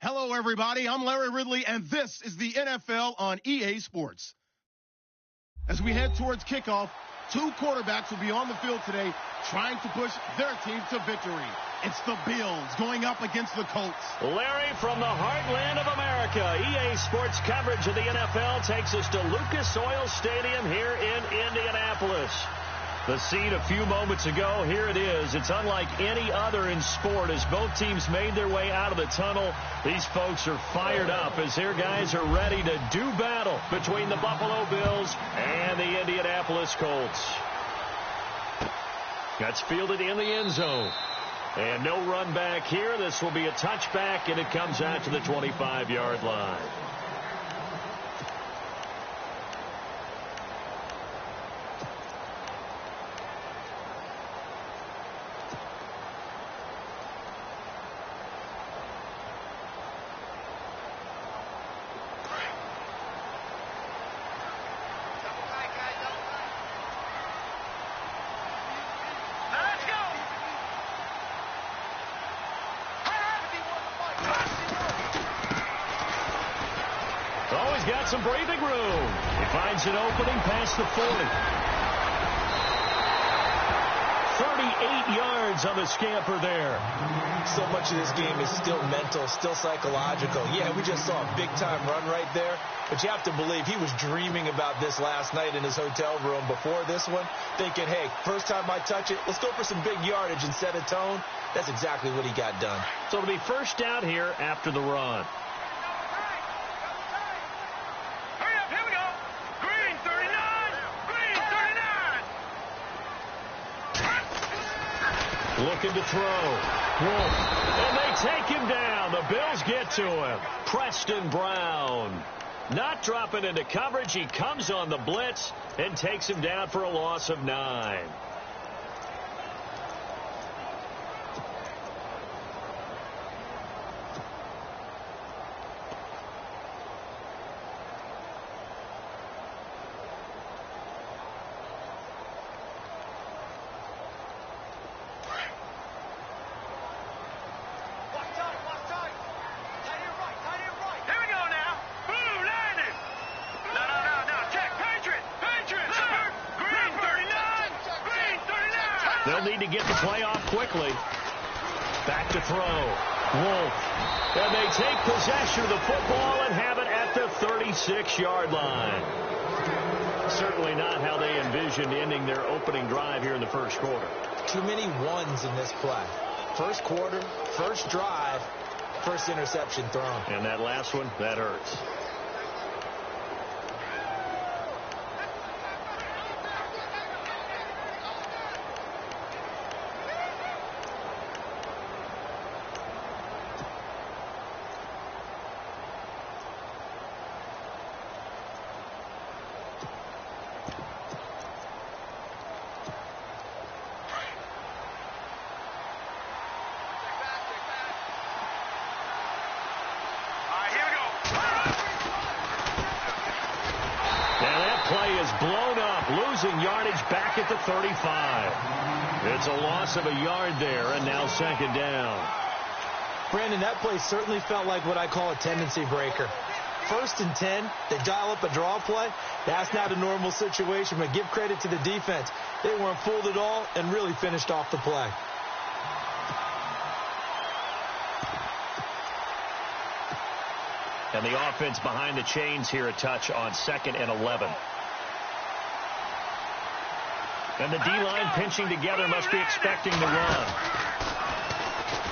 Hello, everybody. I'm Larry Ridley, and this is the NFL on EA Sports. As we head towards kickoff, two quarterbacks will be on the field today trying to push their team to victory. It's the Bills going up against the Colts. Larry, from the heartland of America, EA Sports coverage of the NFL takes us to Lucas Oil Stadium here in Indianapolis. The scene a few moments ago, here it is. It's unlike any other in sport as both teams made their way out of the tunnel. These folks are fired up as their guys are ready to do battle between the Buffalo Bills and the Indianapolis Colts. That's fielded in the end zone. And no run back here. This will be a touchback, and it comes out to the 25-yard line. Oh, he's got some breathing room. He finds an opening past the 40. 38 yards on the scamper there. So much of this game is still mental, still psychological. Yeah, we just saw a big-time run right there, but you have to believe he was dreaming about this last night in his hotel room before this one, thinking, hey, first time I touch it, let's go for some big yardage and set a tone. That's exactly what he got done. So it'll be first down here after the run. Looking to throw. Wolf. And they take him down. The Bills get to him. Preston Brown. Not dropping into coverage. He comes on the blitz and takes him down for a loss of 9. They'll need to get the play off quickly. Back to throw. Wolf. And they take possession of the football and have it at the 36-yard line. Certainly not how they envisioned ending their opening drive here in the first quarter. Too many ones in this play. First quarter, first drive, first interception thrown. And that last one, that hurts. Play is blown up, losing yardage back at the 35. It's a loss of a yard there, and now second down. Brandon, that play certainly felt like what I call a tendency breaker. 1st and 10, they dial up a draw play. That's not a normal situation, but give credit to the defense. They weren't fooled at all and really finished off the play. And the offense behind the chains here a touch on 2nd and 11. And the D-line pinching together must be expecting the run.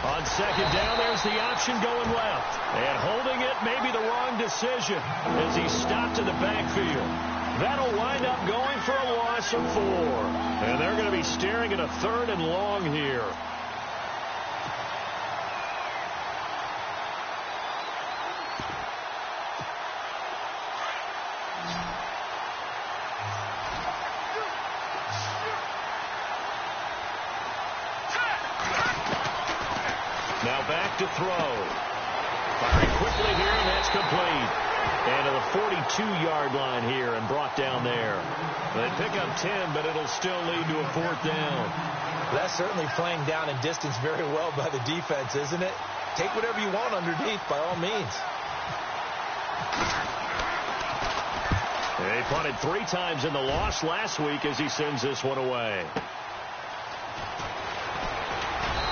On second down, there's the option going left. And holding it may be the wrong decision as he stopped in the backfield. That'll wind up going for a loss of 4. And they're going to be staring at a 3rd and long here. Now back to throw. Firing quickly here, and that's complete. And to the 42-yard line here and brought down there. They pick up 10, but it'll still lead to a 4th down. That's certainly playing down in distance very well by the defense, isn't it? take whatever you want underneath by all means. He punted 3 times in the loss last week as he sends this one away.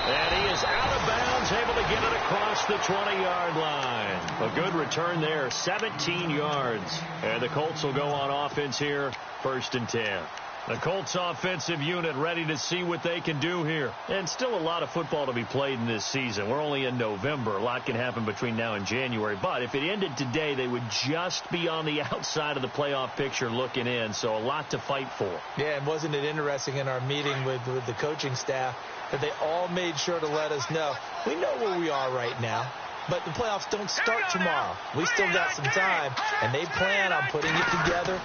And he is out of bounds, able to get it across the 20-yard line. A good return there, 17 yards. And the Colts will go on offense here, 1st and 10. The Colts offensive unit ready to see what they can do here. And still a lot of football to be played in this season. We're only in November. A lot can happen between now and January. But if it ended today, they would just be on the outside of the playoff picture looking in. So a lot to fight for. Yeah, and wasn't it interesting in our meeting with the coaching staff that they all made sure to let us know, we know where we are right now. But the playoffs don't start tomorrow. We still got some time, and they plan on putting it together,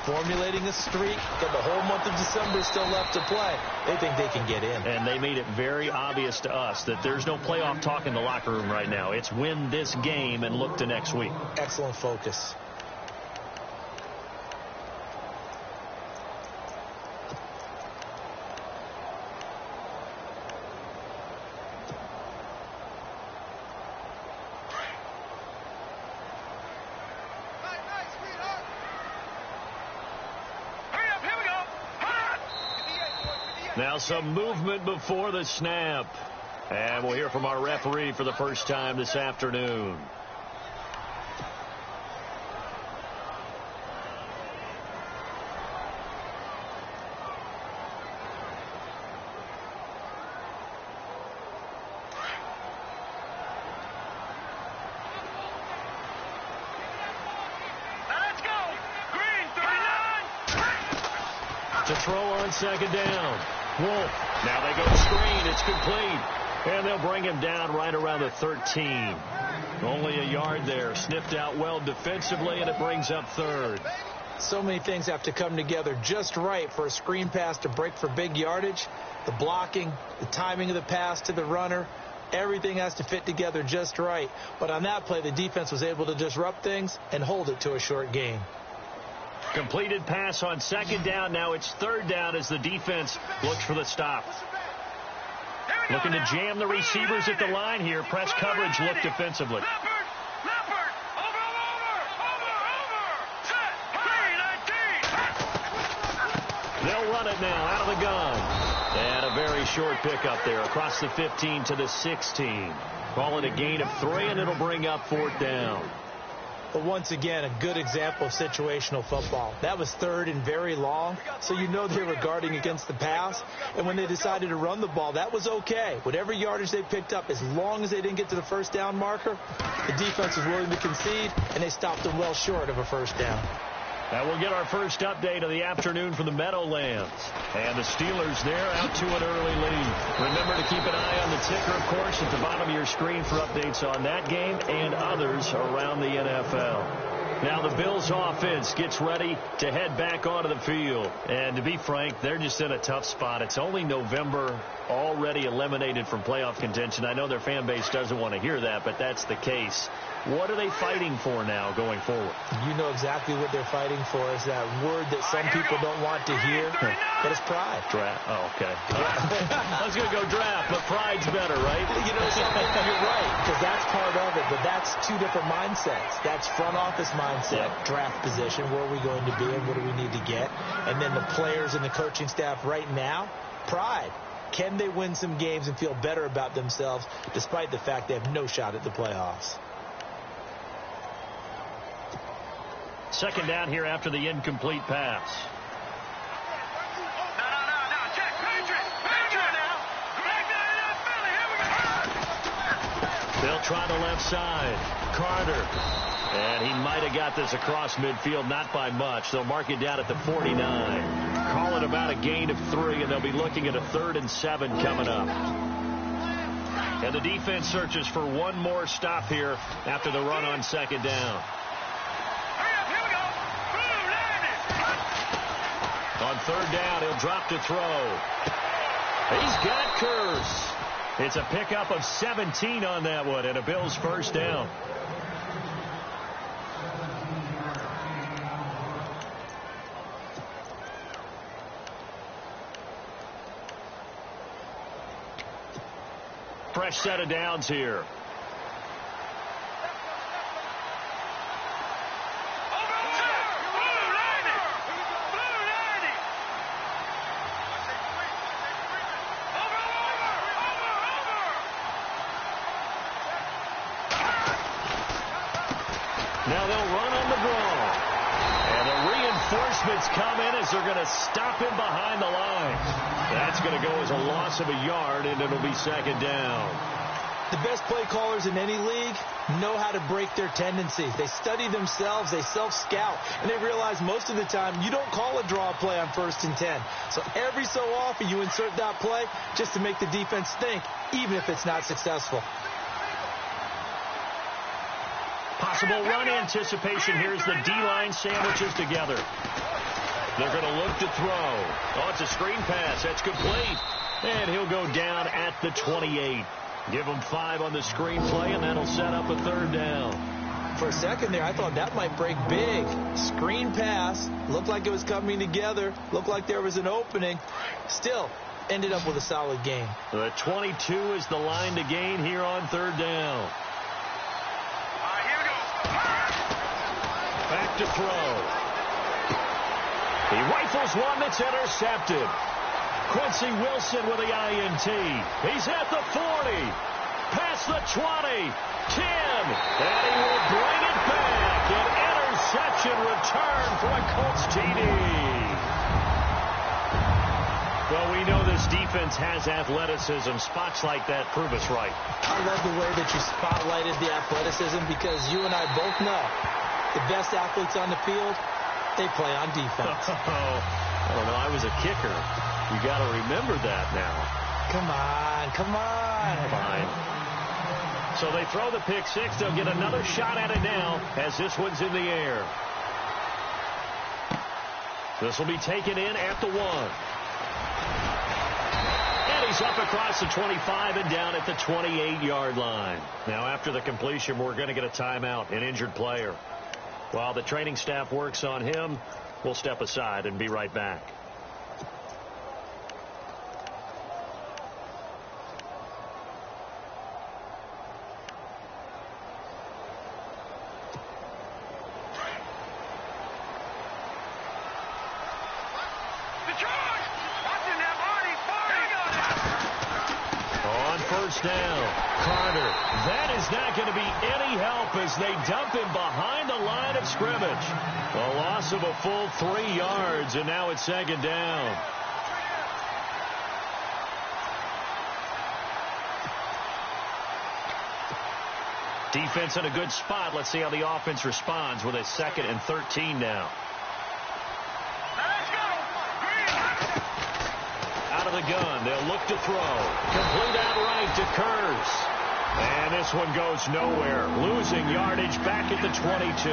formulating a streak, got the whole month of December still left to play. They think they can get in. And they made it very obvious to us that there's no playoff talk in the locker room right now. It's win this game and look to next week. Excellent focus. Now some movement before the snap. And we'll hear from our referee for the first time this afternoon. Let's go. Green, 39. To throw on 2nd down. Wolf. Now they go screen. It's complete. And they'll bring him down right around the 13. Only a yard there. Sniffed out well defensively, and it brings up 3rd. So many things have to come together just right for a screen pass to break for big yardage. The blocking, the timing of the pass to the runner, everything has to fit together just right. But on that play, the defense was able to disrupt things and hold it to a short gain. Completed pass on 2nd down. Now it's 3rd down as the defense looks for the stop. Looking to jam the receivers at the line here. Press coverage look defensively. Leopard. Over. Set. 3, 19. They'll run it now out of the gun. And a very short pickup there across the 15 to the 16. Call it a gain of 3, and it'll bring up 4th down. But once again, a good example of situational football. That was 3rd and very long, so you know they were guarding against the pass. And when they decided to run the ball, that was okay. Whatever yardage they picked up, as long as they didn't get to the 1st down marker, the defense was willing to concede, and they stopped them well short of a 1st down. Now we'll get our first update of the afternoon from the Meadowlands. And the Steelers there out to an early lead. Remember to keep an eye on the ticker, of course, at the bottom of your screen for updates on that game and others around the NFL. Now the Bills offense gets ready to head back onto the field. And to be frank, they're just in a tough spot. It's only November, already eliminated from playoff contention. I know their fan base doesn't want to hear that, but that's the case. What are they fighting for now going forward? You know exactly what they're fighting for. Is that word that some people don't want to hear, but it's pride. Draft. Oh, okay. I was going to go draft, but pride's better, right? You know something? You're right, because that's part of it, but that's 2 different mindsets. That's front office mindset, draft position, where are we going to be and what do we need to get? And then the players and the coaching staff right now, pride. Can they win some games and feel better about themselves despite the fact they have no shot at the playoffs? 2nd down here after the incomplete pass. No. Check. Patriot now. Back down in Philly. Here we go. They'll try the left side. Carter. And he might have got this across midfield, not by much. They'll mark it down at the 49. Call it about a gain of 3, and they'll be looking at a 3rd and 7 coming up. And the defense searches for one more stop here after the run on 2nd down. On 3rd down, he'll drop to throw. He's got Kurz. It's a pickup of 17 on that one, and a Bills 1st down. Fresh set of downs here. they'll run on the draw. And the reinforcements come in as they're going to stop him behind the line. That's going to go as a loss of a yard, and it'll be second down. The best play callers in any league know how to break their tendencies. They study themselves, they self-scout, and they realize most of the time you don't call a draw play on 1st and 10. So every so often you insert that play just to make the defense think, even if it's not successful. Possible run anticipation here as the D-line sandwiches together. They're going to look to throw. Oh, it's a screen pass. That's complete. And he'll go down at the 28. Give him 5 on the screen play, and that'll set up a 3rd down. For a second there, I thought that might break big. Screen pass. Looked like it was coming together. Looked like there was an opening. Still, ended up with a solid gain. The 22 is the line to gain here on 3rd down. Here we go. Back to throw. He rifles one that's intercepted. Quincy Wilson with the INT. He's at the 40. Past the 20. 10. And he will bring it back. An interception return for a Colts TD. Well, we know this defense has athleticism. Spots like that prove us right. I love the way that you spotlighted the athleticism because you and I both know the best athletes on the field, they play on defense. I don't know. I was a kicker. You got to remember that now. Come on, come on. Fine. So they throw the pick 6. They'll get another shot at it now as this one's in the air. This will be taken in at the 1. And he's up across the 25 and down at the 28-yard line. Now after the completion, we're going to get a timeout, an injured player. While the training staff works on him, we'll step aside and be right back. Down. Carter. That is not going to be any help as they dump him behind the line of scrimmage. A loss of a full 3 yards, and now it's 2nd down. Defense in a good spot. Let's see how the offense responds with a 2nd and 13 now. The gun. They'll look to throw. Complete outright to Kurz. And this one goes nowhere. Losing yardage back at the 22.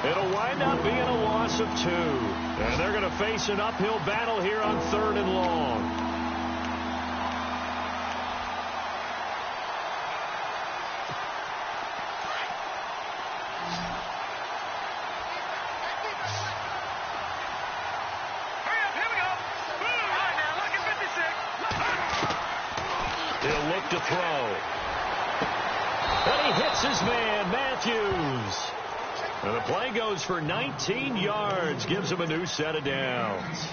It'll wind up being a loss of 2. And they're going to face an uphill battle here on 3rd and long. To throw. And he hits his man, Matthews. And the play goes for 19 yards. Gives him a new set of downs.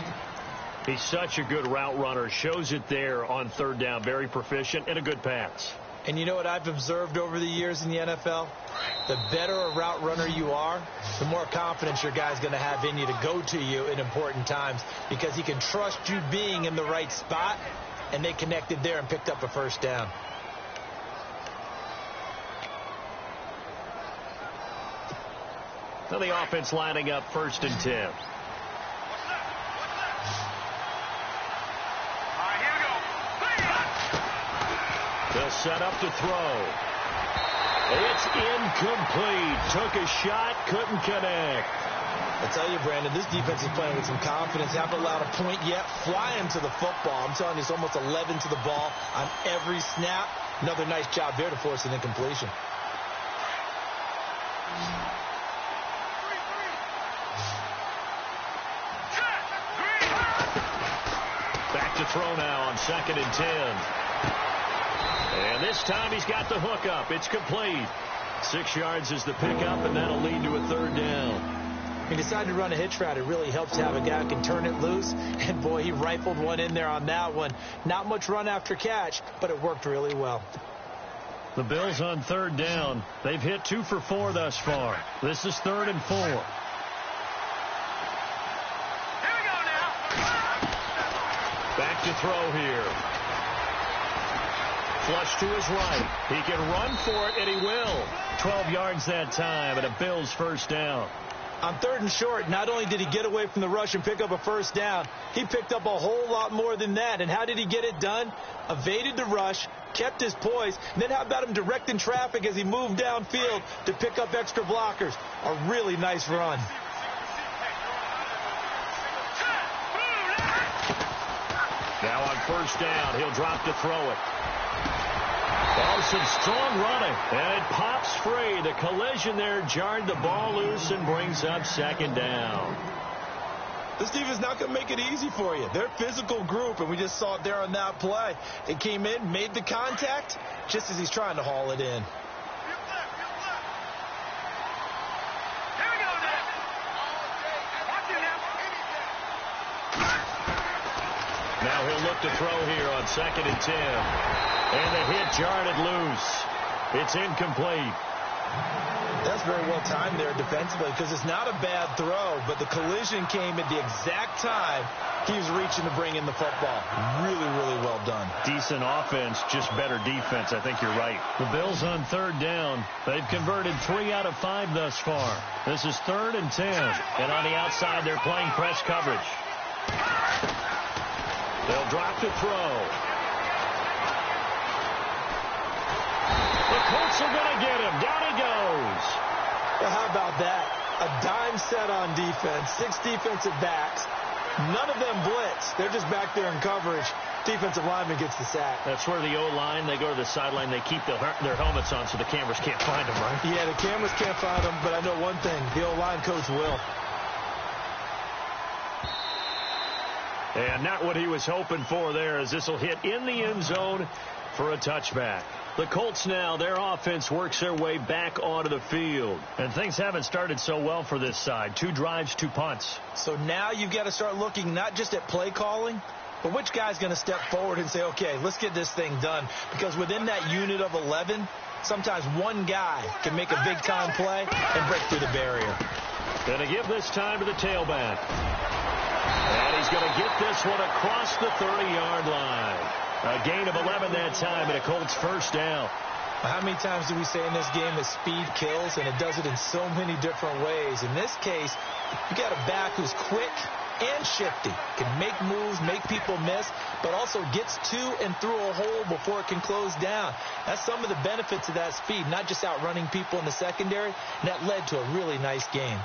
He's such a good route runner. Shows it there on 3rd down. Very proficient and a good pass. And you know what I've observed over the years in the NFL? The better a route runner you are, the more confidence your guy's going to have in you to go to you in important times because he can trust you being in the right spot. And they connected there and picked up a 1st down. Now the offense lining up 1st and 10. Here we go. They'll set up to throw. It's incomplete. Took a shot, couldn't connect. I tell you, Brandon, this defense is playing with some confidence. Haven't allowed a point yet. Flying to the football. I'm telling you, it's almost 11 to the ball on every snap. Another nice job there to force an incompletion. Back to throw now on 2nd and 10. And this time he's got the hook up. It's complete. 6 yards is the pickup, and that'll lead to a 3rd down. He decided to run a hitch route. It really helps to have a guy who can turn it loose. And, boy, he rifled one in there on that one. Not much run after catch, but it worked really well. The Bills on third down. They've hit 2 for 4 thus far. This is 3rd and 4. Here we go now. Back to throw here. Flush to his right. He can run for it, and he will. 12 yards that time, and a Bills first down. On 3rd and short, not only did he get away from the rush and pick up a first down, he picked up a whole lot more than that. And how did he get it done? Evaded the rush, kept his poise, and then how about him directing traffic as he moved downfield to pick up extra blockers? A really nice run. Now on first down, he'll drop to throw it. Oh, some strong running, and it pops free. The collision there jarred the ball loose and brings up 2nd down. This defense not going to make it easy for you. They're a physical group, and we just saw it there on that play. It came in, made the contact, just as he's trying to haul it in. Here we go now. Watch it now. Now he'll look to throw here on 2nd and 10. And the hit jarred it loose. It's incomplete. That's very well timed there defensively because it's not a bad throw, but the collision came at the exact time he was reaching to bring in the football. Really, really well done. Decent offense, just better defense. I think you're right. The Bills on 3rd down. They've converted 3 out of 5 thus far. This is 3rd and 10. And on the outside, they're playing press coverage. They'll drop to throw. The Colts are going to get him. Down he goes. Well, how about that? A dime set on defense. 6 defensive backs. None of them blitz. They're just back there in coverage. Defensive lineman gets the sack. That's where the O-line, they go to the sideline, they keep their helmets on so the cameras can't find them, right? Yeah, the cameras can't find them, but I know one thing. The O-line coach will. And not what he was hoping for there, as this will hit in the end zone for a touchback. The Colts now, their offense works their way back onto the field. And things haven't started so well for this side. 2 drives, 2 punts. So now you've got to start looking not just at play calling, but which guy's going to step forward and say, okay, let's get this thing done. Because within that unit of 11, sometimes one guy can make a big-time play and break through the barrier. Going to give this time to the tailback. And he's going to get this one across the 30-yard line. A gain of 11 that time, and a Colts first down. How many times do we say in this game that speed kills, and it does it in so many different ways? In this case, you got a back who's quick and shifty, can make moves, make people miss, but also gets to and through a hole before it can close down. That's some of the benefits of that speed, not just outrunning people in the secondary, and that led to a really nice game.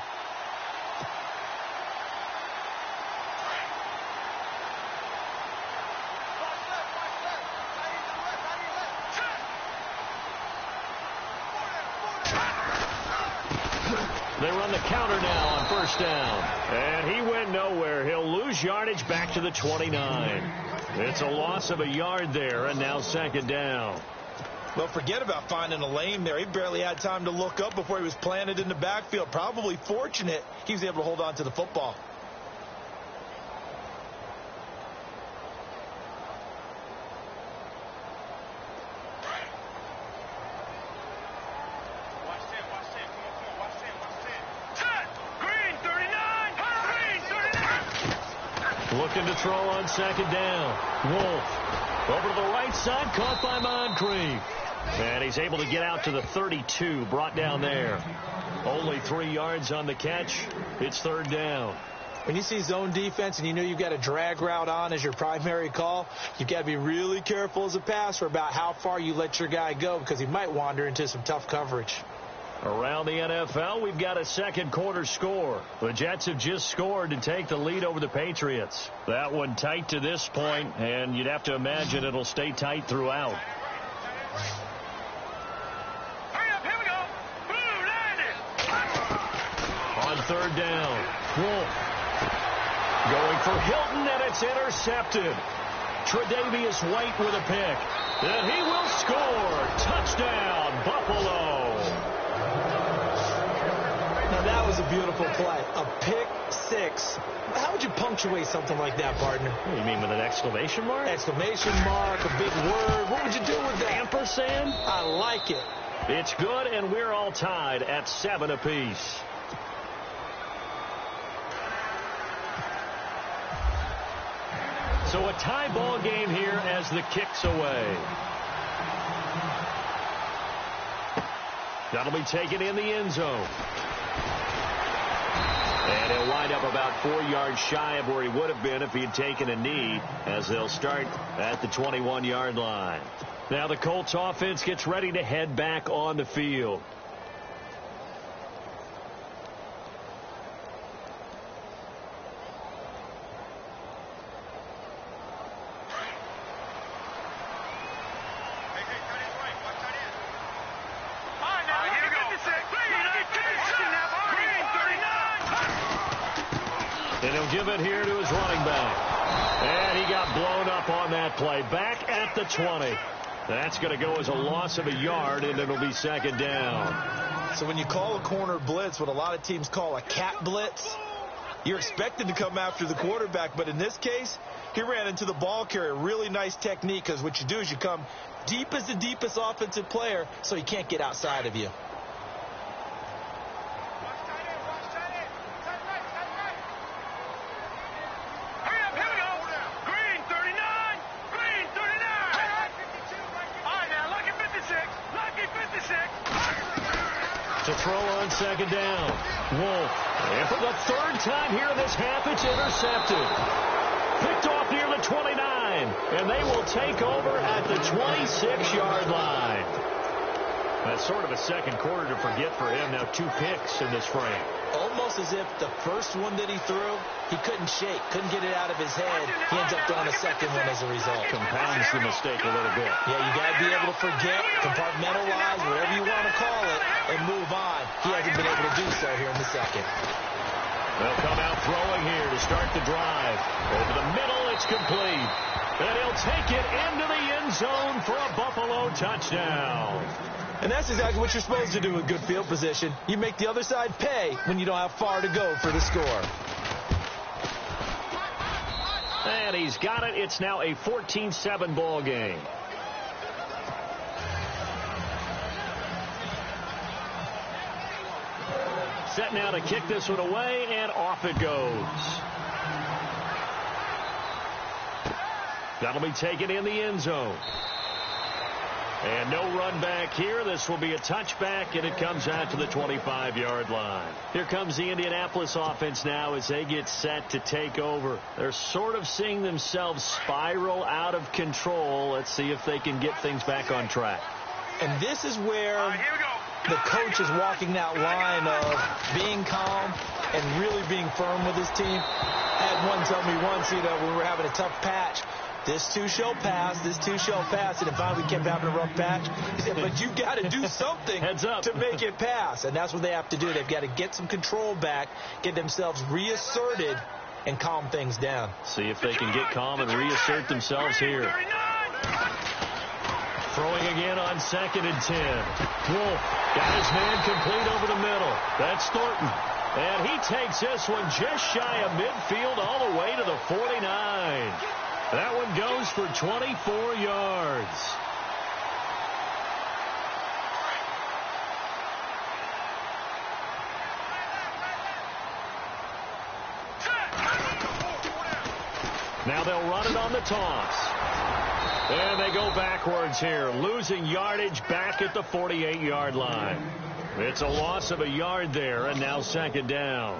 They run the counter now on first down. And he went nowhere. He'll lose yardage back to the 29. It's a loss of a yard there, and now 2nd down. Well, forget about finding a lane there. He barely had time to look up before he was planted in the backfield. Probably fortunate he was able to hold on to the football. Looking to throw on 2nd down. Wolf over to the right side, caught by Moncrief. And he's able to get out to the 32, brought down there. Only 3 yards on the catch. It's 3rd down. When you see zone defense and you know you've got a drag route on as your primary call, you've got to be really careful as a passer about how far you let your guy go because he might wander into some tough coverage. Around the NFL, we've got a 2nd quarter score. The Jets have just scored to take the lead over the Patriots. That one tight to this point, and you'd have to imagine it'll stay tight throughout. Hurry up, here we go. Boom, landed. On 3rd down, Wolf going for Hilton, and it's intercepted. Tre'Davious White with a pick, and he will score. Touchdown, Buffalo. That was a a beautiful play. A pick six. How would you punctuate something like that, partner? What do you mean, with an exclamation mark? Exclamation mark, a big word. What would you do with that? Ampersand? I like it. It's good, and we're all tied at 7 apiece. So a tie ball game here as the kick's away. That'll be taken in the end zone. And he'll wind up about 4 yards shy of where he would have been if he had taken a knee, as they'll start at the 21-yard line. Now the Colts offense gets ready to head back on the field. And he'll give it here to his running back. And he got blown up on that play. Back at the 20. That's going to go as a loss of a yard, and it'll be second down. So when you call a corner blitz, what a lot of teams call a cat blitz, you're expected to come after the quarterback. But in this case, he ran into the ball carrier. Really nice technique, because what you do is you come deep as the deepest offensive player, so he can't get outside of you. To throw on second down. Wolf. And for the third time here in this half, it's intercepted. Picked off near the 29. And they will take over at the 26-yard line. That's sort of a second quarter to forget for him. Now 2 picks in this frame. Almost as if the first one that he threw, he couldn't shake, couldn't get it out of his head. He ends up throwing a second one as a result. Compounds the mistake a little bit. Yeah, you got to be able to forget, compartmentalize, whatever you want to call it, and move on. He hasn't been able to do so here in the second. They'll come out throwing here to start the drive. Over the middle, it's complete. And he'll take it into the end zone for a Buffalo touchdown. And that's exactly what you're supposed to do with good field position. You make the other side pay when you don't have far to go for the score. And he's got it. It's now a 14-7 ball game. Set now to kick this one away, and off it goes. That'll be taken in the end zone. And no run back here. This will be a touchback, and it comes out to the 25-yard line. Here comes the Indianapolis offense now as they get set to take over. They're sort of seeing themselves spiral out of control. Let's see if they can get things back on track. And this is where the coach is walking that line of being calm and really being firm with his team. I had one tell me once, when we were having a tough patch, this too shall pass, this too shall pass. And finally we kept having a rough patch. He said, but you got to do something to make it pass. And that's what they have to do. They've got to get some control back, get themselves reasserted, and calm things down. See if they can get calm and reassert themselves here. Throwing again on 2nd and 10. Wolf got his man complete over the middle. That's Thornton. And he takes this one just shy of midfield all the way to the 49. That one goes for 24 yards. Now they'll run it on the toss. And they go backwards here, losing yardage back at the 48-yard line. It's a loss of a yard there, and now second down.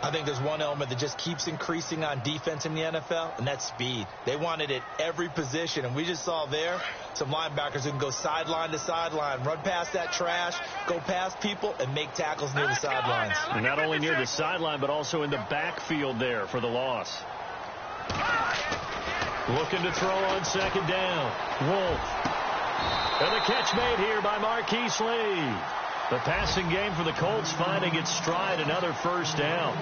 I think there's one element that just keeps increasing on defense in the NFL, and that's speed. They want it at every position, and we just saw there some linebackers who can go sideline to sideline, run past that trash, go past people, and make tackles near the sidelines. And not only near the sideline, but also in the backfield there for the loss. Looking to throw on second down. Wolf. And the catch made here by Marquise Lee. The passing game for the Colts finding its stride, another first down.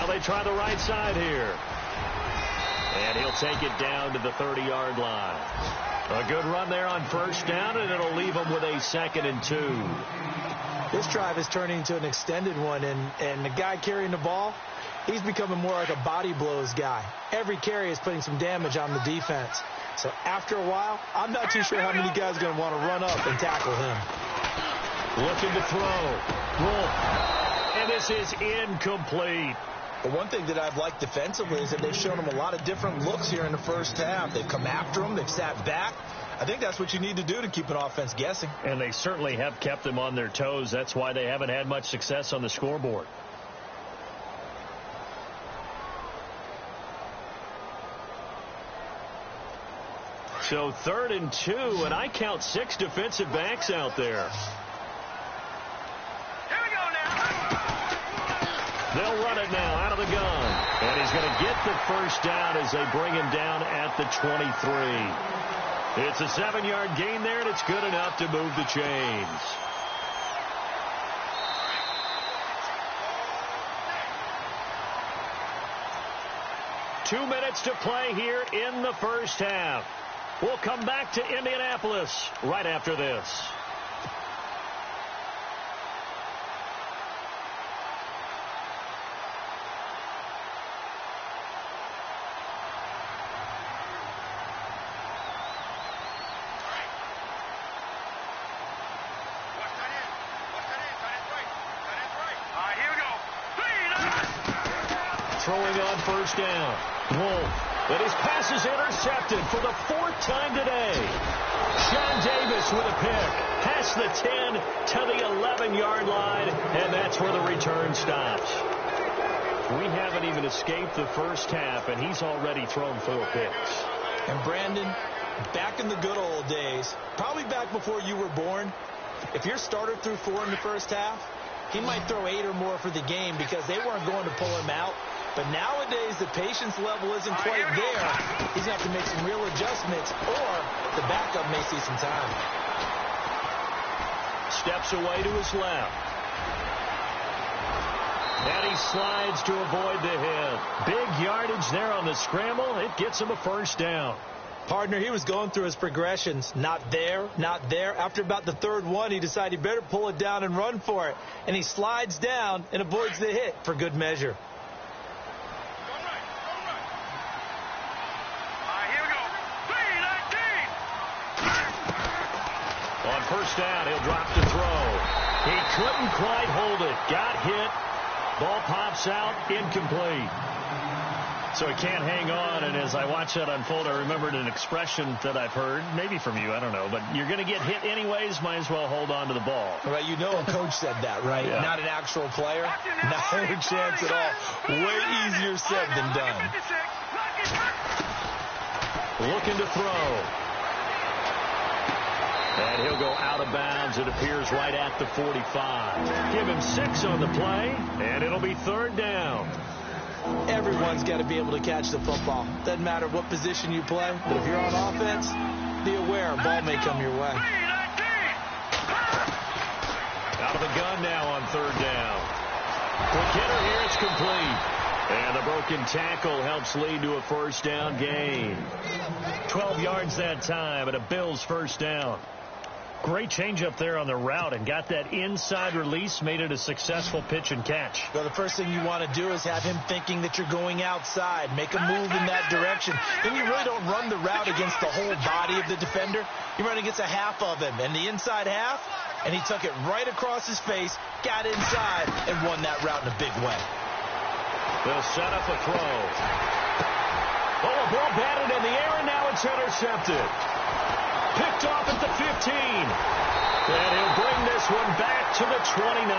they try the right side here. And he'll take it down to the 30-yard line. A good run there on first down, and it'll leave them with a 2nd and 2. This drive is turning into an extended one, and the guy carrying the ball, he's becoming more like a body blows guy. Every carry is putting some damage on the defense. So after a while, I'm not too sure how many guys are going to want to run up and tackle him. Looking to throw. Wolf. And this is incomplete. But one thing that I've liked defensively is that they've shown him a lot of different looks here in the first half. They've come after him. They've sat back. I think that's what you need to do to keep an offense guessing. And they certainly have kept them on their toes. That's why they haven't had much success on the scoreboard. So 3rd and 2, and I count 6 defensive backs out there. Here we go now. They'll run it now out of the gun. And he's going to get the first down as they bring him down at the 23. It's a 7-yard gain there, and it's good enough to move the chains. Two minutes to play here in the first half. We'll come back to Indianapolis right after this. Throwing on first down. Wolf. And his pass is intercepted for the 4th time today. Sean Davis with a pick. Past the 10 to the 11-yard line. And that's where the return stops. We haven't even escaped the first half, and he's already thrown 4 picks. And Brandon, back in the good old days, probably back before you were born, if your starter threw 4 in the first half, he might throw 8 or more for the game because they weren't going to pull him out. But nowadays, the patience level isn't quite there. He's going to have to make some real adjustments, or the backup may see some time. Steps away to his left. And he slides to avoid the hit. Big yardage there on the scramble. It gets him a first down. Partner, he was going through his progressions. Not there, not there. After about the 3rd one, he decided he better pull it down and run for it. And he slides down and avoids the hit for good measure. On first down, he'll drop to throw. He couldn't quite hold it. Got hit. Ball pops out. Incomplete. So he can't hang on, and as I watch that unfold, I remembered an expression that I've heard, maybe from you, I don't know, but you're going to get hit anyways, might as well hold on to the ball. Right, you know a coach said that, right? Yeah. Not an actual player. Not a chance at all. Way easier said than done. Looking to throw. And he'll go out of bounds, it appears, right at the 45. Give him 6 on the play, and it'll be 3rd down. Everyone's got to be able to catch the football. Doesn't matter what position you play, but if you're on offense, be aware a ball may come your way. Out of the gun now on 3rd down. Quick hitter here, it's complete. And the broken tackle helps lead to a first down gain. 12 yards that time, and a Bills first down. Great change up there on the route and got that inside release, made it a successful pitch and catch. Well, the first thing you want to do is have him thinking that you're going outside. Make a move in that direction. Then you really don't run the route against the whole body of the defender. You run against a half of him, and the inside half, and he took it right across his face, got inside, and won that route in a big way. They'll set up a throw. Oh, a ball batted in the air, and now it's intercepted. Picked off at the 15. And he'll bring this one back to the 29.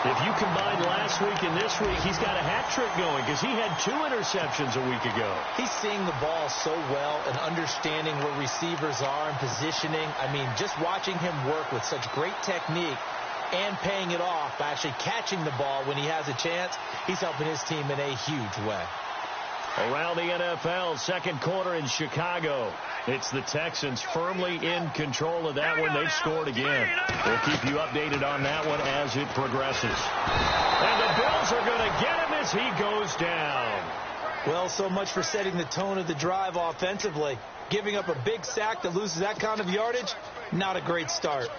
If you combine last week and this week, he's got a hat trick going because he had 2 interceptions a week ago. He's seeing the ball so well and understanding where receivers are and positioning. I mean, just watching him work with such great technique and paying it off by actually catching the ball when he has a chance, he's helping his team in a huge way. Around the NFL, second quarter in Chicago. It's the Texans firmly in control of that one. They've scored again. We'll keep you updated on that one as it progresses. And the Bills are going to get him as he goes down. Well, so much for setting the tone of the drive offensively. Giving up a big sack that loses that kind of yardage, not a great start.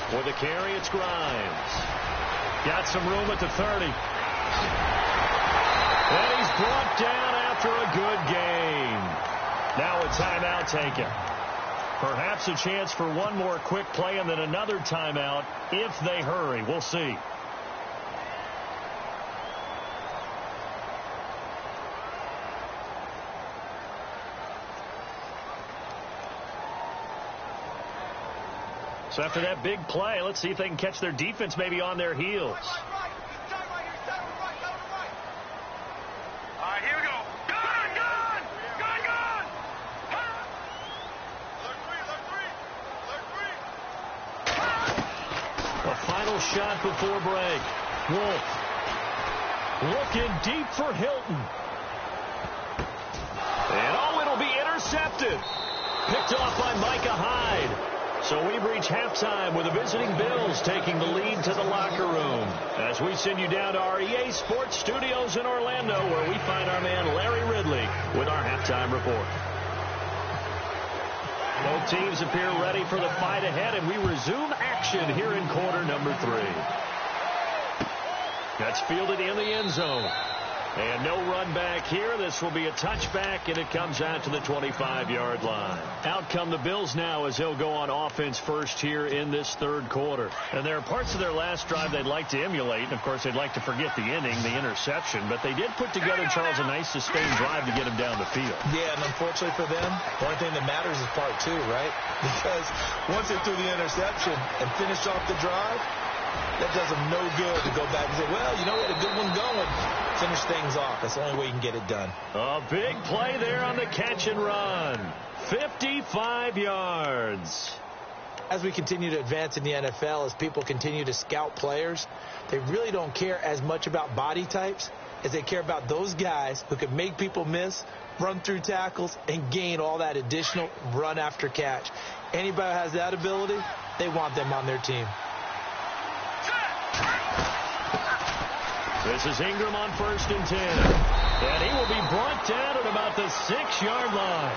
For the carry, it's Grimes. Got some room at the 30. And he's brought down after a good game. Now a timeout taken. Perhaps a chance for one more quick play and then another timeout if they hurry. We'll see. So after that big play, let's see if they can catch their defense maybe on their heels. All right, here we go. Gun! A final shot before break. Wolf looking deep for Hilton. And it'll be intercepted. Picked off by Micah Hyde. So we've reached halftime with the visiting Bills taking the lead to the locker room as we send you down to our EA Sports Studios in Orlando where we find our man Larry Ridley with our halftime report. Both teams appear ready for the fight ahead, and we resume action here in quarter number 3. That's fielded in the end zone. And no run back here. This will be a touchback, and it comes out to the 25-yard line. Out come the Bills now as they'll go on offense first here in this third quarter. And there are parts of their last drive they'd like to emulate. And, of course, they'd like to forget the ending, the interception. But they did put together, Charles, a nice sustained drive to get him down the field. Yeah, and unfortunately for them, the only thing that matters is part 2, right? Because once they threw the interception and finished off the drive, that does them no good to go back and say, well, you know what, a good one going. Finish things off. That's the only way you can get it done. A big play there on the catch and run. 55 yards. As we continue to advance in the NFL, as people continue to scout players, they really don't care as much about body types as they care about those guys who can make people miss, run through tackles, and gain all that additional run after catch. Anybody who has that ability, they want them on their team. This is Ingram on 1st and 10. And he will be brought down at about the 6-yard line.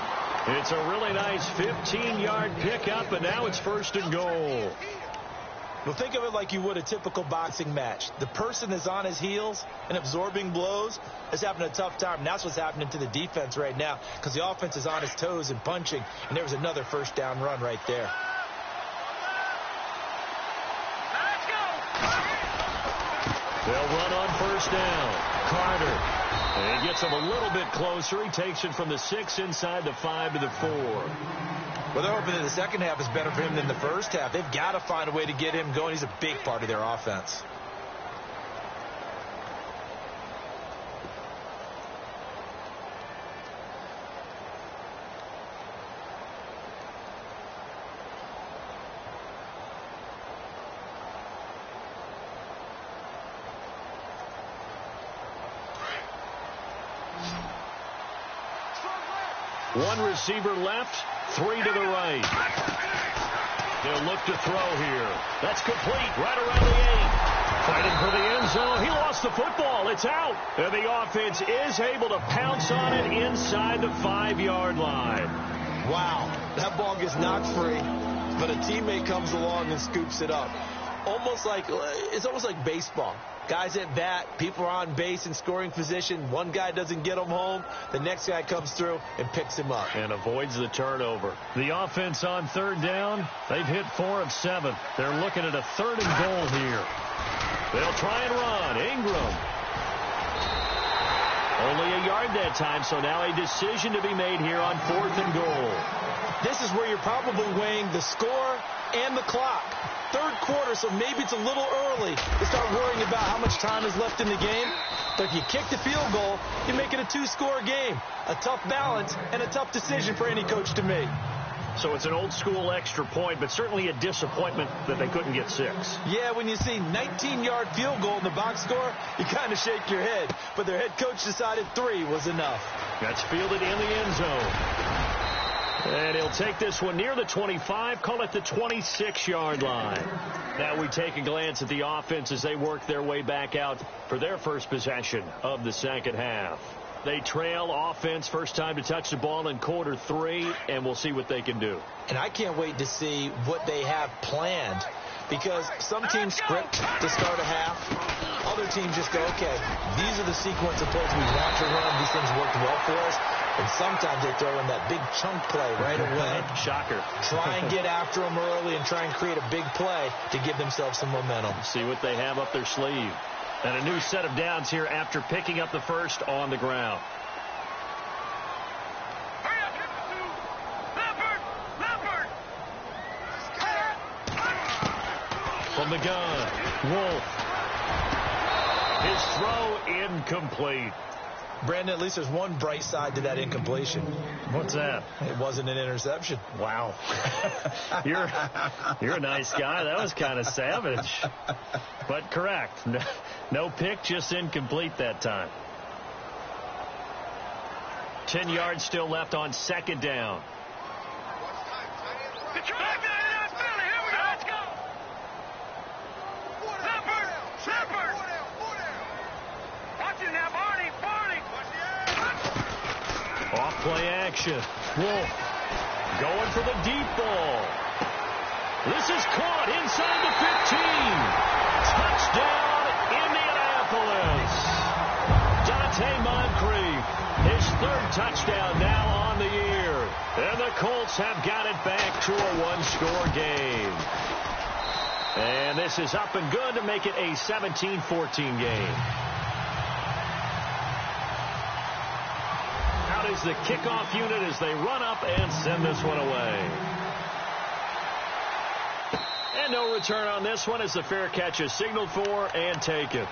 It's a really nice 15-yard pickup, and now it's 1st and goal. Well, think of it like you would a typical boxing match. The person is on his heels and absorbing blows is having a tough time. And that's what's happening to the defense right now because the offense is on his toes and punching, and there was another first down run right there. They'll run on 1st down. Carter. And he gets him a little bit closer. He takes it from the 6 inside the 5 to the 4. Well, they're hoping that the second half is better for him than the first half. They've got to find a way to get him going. He's a big part of their offense. One receiver left, 3 to the right. They'll look to throw here. That's complete right around the 8. Fighting for the end zone. He lost the football. It's out. And the offense is able to pounce on it inside the 5-yard line. Wow. That ball gets knocked free, but a teammate comes along and scoops it up. It's almost like baseball. Guys at bat, people are on base in scoring position. One guy doesn't get him home. The next guy comes through and picks him up. And avoids the turnover. The offense on 3rd down, they've hit 4 of 7. They're looking at a 3rd and goal here. They'll try and run. Ingram. Only a yard that time, so now a decision to be made here on 4th and goal. This is where you're probably weighing the score and the clock. Third quarter, so maybe it's a little early to start worrying about how much time is left in the game. But if you kick the field goal, you make it a 2-score game. A tough balance and a tough decision for any coach to make. So it's an old-school extra point, but certainly a disappointment that they couldn't get 6. Yeah, when you see 19-yard field goal in the box score, you kind of shake your head. But their head coach decided 3 was enough. That's fielded in the end zone. And he'll take this one near the 25, call it the 26-yard line. Now we take a glance at the offense as they work their way back out for their first possession of the second half. They trail offense, first time to touch the ball in quarter 3, and we'll see what they can do. And I can't wait to see what they have planned, because some teams script to start a half. Other teams just go, okay, these are the sequence of plays we want to run. These things worked well for us. And sometimes they throw in that big chunk play right away. Shocker. Try and get after them early and try and create a big play to give themselves some momentum. See what they have up their sleeve. And a new set of downs here after picking up the first on the ground. From the gun, Wolf. His throw incomplete. Brandon, at least there's one bright side to that incompletion. What's that? It wasn't an interception. Wow. You're a nice guy. That was kind of savage. But correct. No pick, just incomplete that time. 10 yards still left on second down. Off play action. Wolf going for the deep ball. This is caught inside the 15. Touchdown, Indianapolis. Dante Moncrief, his 3rd touchdown now on the year. And the Colts have got it back to a 1-score game. And this is up and good to make it a 17-14 game. Out is the kickoff unit as they run up and send this one away. And no return on this one as the fair catch is signaled for and taken.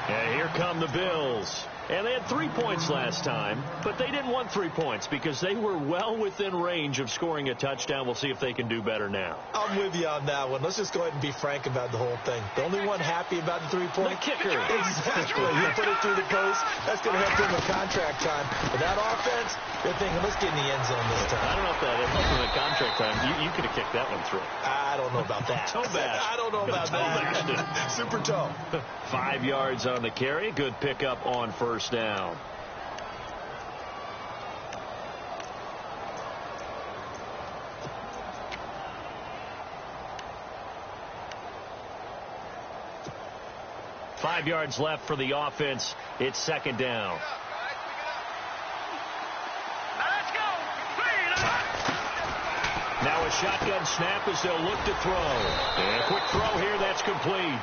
And here come the Bills. And they had 3 points last time, but they didn't want 3 points because they were well within range of scoring a touchdown. We'll see if they can do better now. I'm with you on that one. Let's just go ahead and be frank about the whole thing. The only one happy about the 3-point? The kicker. Exactly. You put it through the post. That's going to help them with contract time. But that offense, they're thinking, let's get in the end zone this time. I don't know if that helped them in contract time. You could have kicked that one through. I don't know about that. Toe bash. I don't know about that. Super toe. 5 yards on the carry. Good pickup on first down. Five yards left for the offense. It's second down. Now a shotgun snap as they'll look to throw. And a quick throw here, that's complete.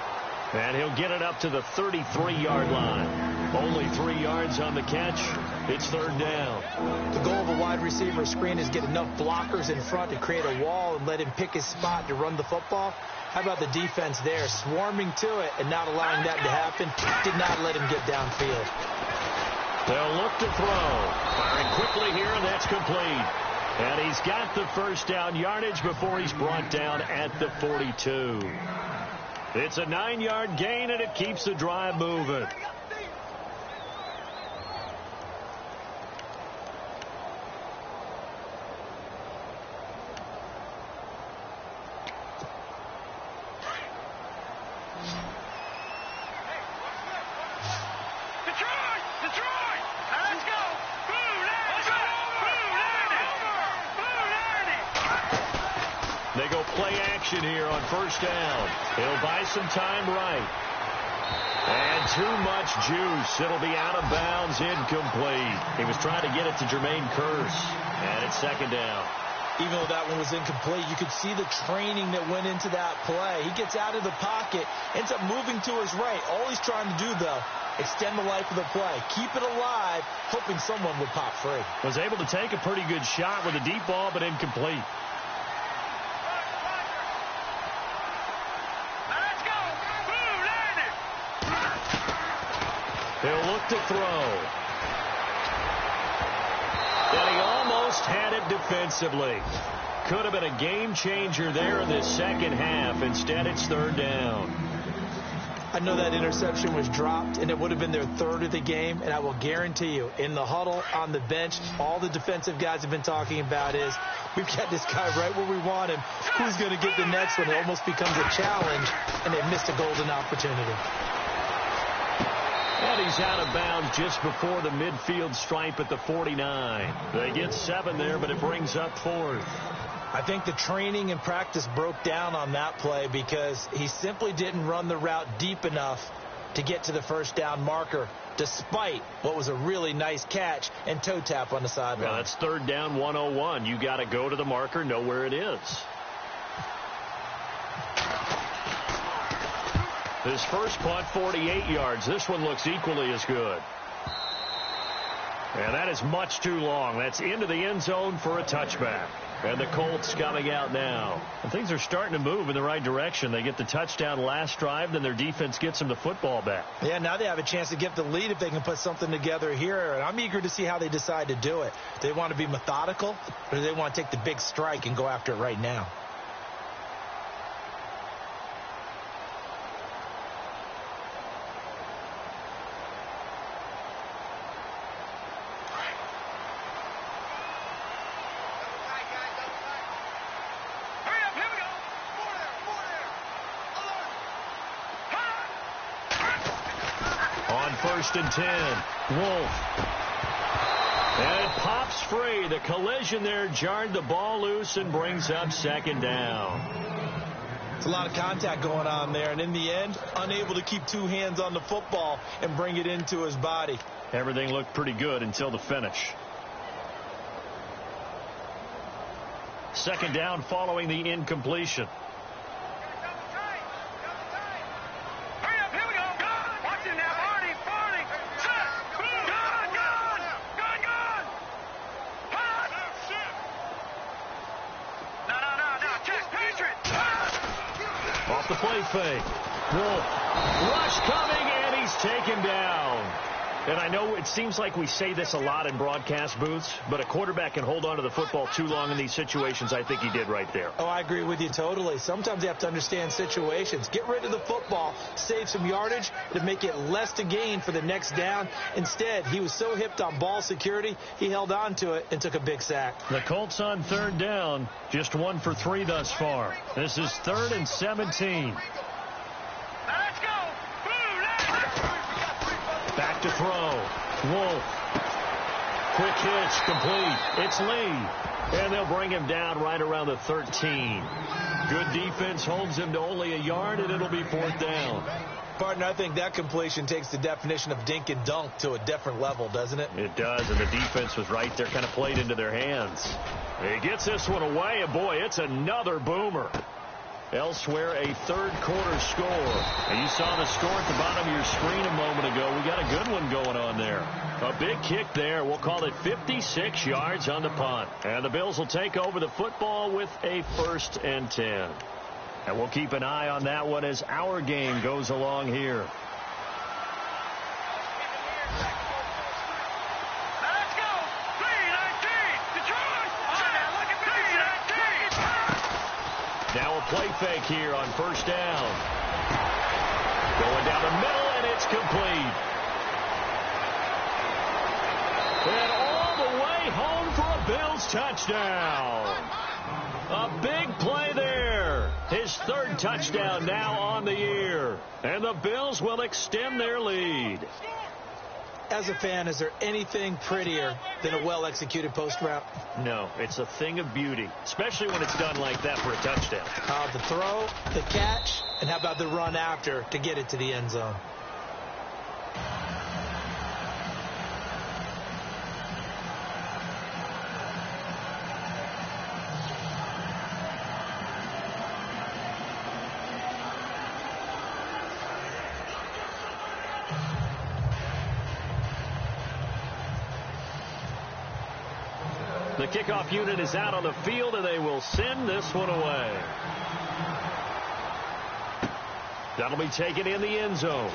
And he'll get it up to the 33-yard line. Only 3 yards on the catch. It's third down. The goal of a wide receiver screen is get enough blockers in front to create a wall and let him pick his spot to run the football. How about the defense there, swarming to it and not allowing that to happen? Did not let him get downfield. They'll look to throw. Firing quickly here, and that's complete. And he's got the first down yardage before he's brought down at the 42. It's a 9-yard gain, and it keeps the drive moving. They go play action here on first down. He'll buy some time right. And too much juice. It'll be out of bounds, incomplete. He was trying to get it to Jermaine Kearse. And it's second down. Even though that one was incomplete, you could see the training that went into that play. He gets out of the pocket, ends up moving to his right. All he's trying to do, though, extend the life of the play. Keep it alive, hoping someone would pop free. Was able to take a pretty good shot with a deep ball, but incomplete. Let's go. Blue landed. He'll look to throw. And he almost had it defensively. Could have been a game changer there in the second half. Instead, it's third down. I know that interception was dropped, and it would have been their third of the game. And I will guarantee you, in the huddle, on the bench, all the defensive guys have been talking about is, we've got this guy right where we want him. Who's going to get the next one? It almost becomes a challenge, and they've missed a golden opportunity. And he's out of bounds just before the midfield stripe at the 49. They get 7 there, but it brings up 4th. I think the training and practice broke down on that play because he simply didn't run the route deep enough to get to the first down marker, despite what was a really nice catch and toe tap on the sideline. Well, that's third down 101. You got to go to the marker, know where it is. His first punt, 48 yards. This one looks equally as good. And that is much too long. That's into the end zone for a touchback. And the Colts coming out now. And things are starting to move in the right direction. They get the touchdown last drive, then their defense gets them the football back. Yeah, now they have a chance to get the lead if they can put something together here. And I'm eager to see how they decide to do it. Do they want to be methodical, or do they want to take the big strike and go after it right now? First and 10. Wolf. And it pops free. The collision there jarred the ball loose and brings up second down. It's a lot of contact going on there, and in the end, unable to keep two hands on the football and bring it into his body. Everything looked pretty good until the finish. Second down following the incompletion. Off the play fake. Wolf. Rush coming, and he's taken down. And I know it seems like we say this a lot in broadcast booths, but a quarterback can hold on to the football too long in these situations. I think he did right there. Oh, I agree with you totally. Sometimes you have to understand situations. Get rid of the football, save some yardage to make it less to gain for the next down. Instead, he was so hipped on ball security, he held on to it and took a big sack. The Colts on third down, just 1 for 3 thus far. This is 3rd and 17. Back to throw. Wolf. Quick hitch, complete. It's Lee. And they'll bring him down right around the 13. Good defense holds him to only a yard, and it'll be 4th down. Partner, I think that completion takes the definition of dink and dunk to a different level, doesn't it? It does, and the defense was right there, kind of played into their hands. He gets this one away, and boy, it's another boomer. Elsewhere, a third-quarter score. And you saw the score at the bottom of your screen a moment ago. We got a good one going on there. A big kick there. We'll call it 56 yards on the punt. And the Bills will take over the football with a 1st and 10. And we'll keep an eye on that one as our game goes along here. Now a play fake here on first down. Going down the middle, and it's complete. And all the way home for a Bills touchdown. A big play there. His 3rd touchdown now on the year. And the Bills will extend their lead. As a fan, is there anything prettier than a well-executed post route? No, it's a thing of beauty, especially when it's done like that for a touchdown. The throw, the catch, and how about the run after to get it to the end zone? The kickoff unit is out on the field, and they will send this one away. That'll be taken in the end zone.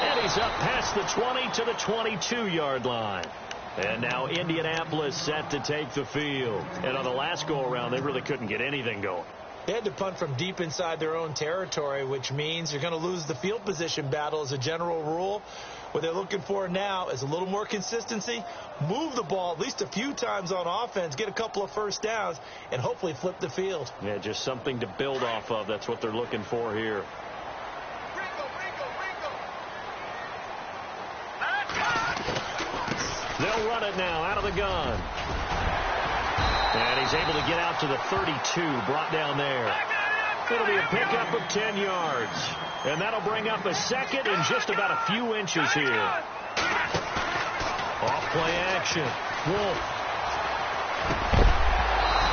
And he's up past the 20 to the 22-yard line. And now Indianapolis set to take the field. And on the last go-around, they really couldn't get anything going. They had to punt from deep inside their own territory, which means you're going to lose the field position battle as a general rule. What they're looking for now is a little more consistency, move the ball at least a few times on offense, get a couple of first downs, and hopefully flip the field. Yeah, just something to build off of. That's what they're looking for here. They'll run it now out of the gun. And he's able to get out to the 32, brought down there. It'll be a pickup of 10 yards. And that'll bring up a second in just about a few inches here. Off-play action. Wolf.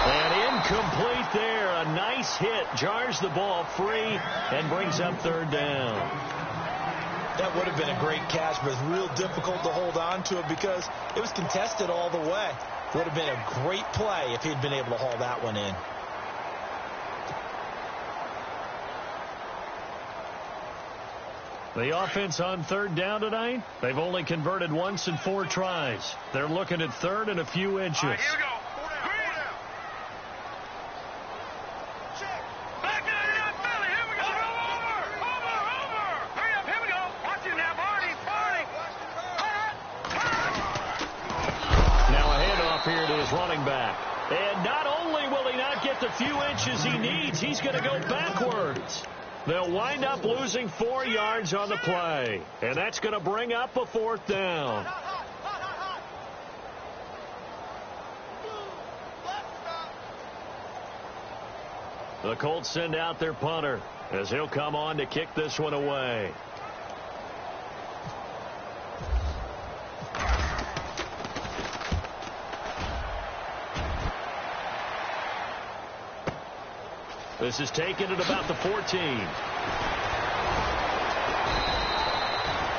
And incomplete there. A nice hit. Jars the ball free and brings up third down. That would have been a great catch, but it's real difficult to hold on to it because it was contested all the way. Would have been a great play if he'd been able to haul that one in. The offense on third down tonight, they've only converted once in 4 tries. They're looking at third and a few inches. All right, here we go. Check. Back to the belly. Here we go. Over. Hurry up. Here we go. Watch it now, Barney. Now a handoff here to his running back. And not only will he not get the few inches he needs, he's going to go backwards. They'll wind up losing 4 yards on the play. And that's going to bring up a fourth down. The Colts send out their punter as he'll come on to kick this one away. This is taken at about the 14.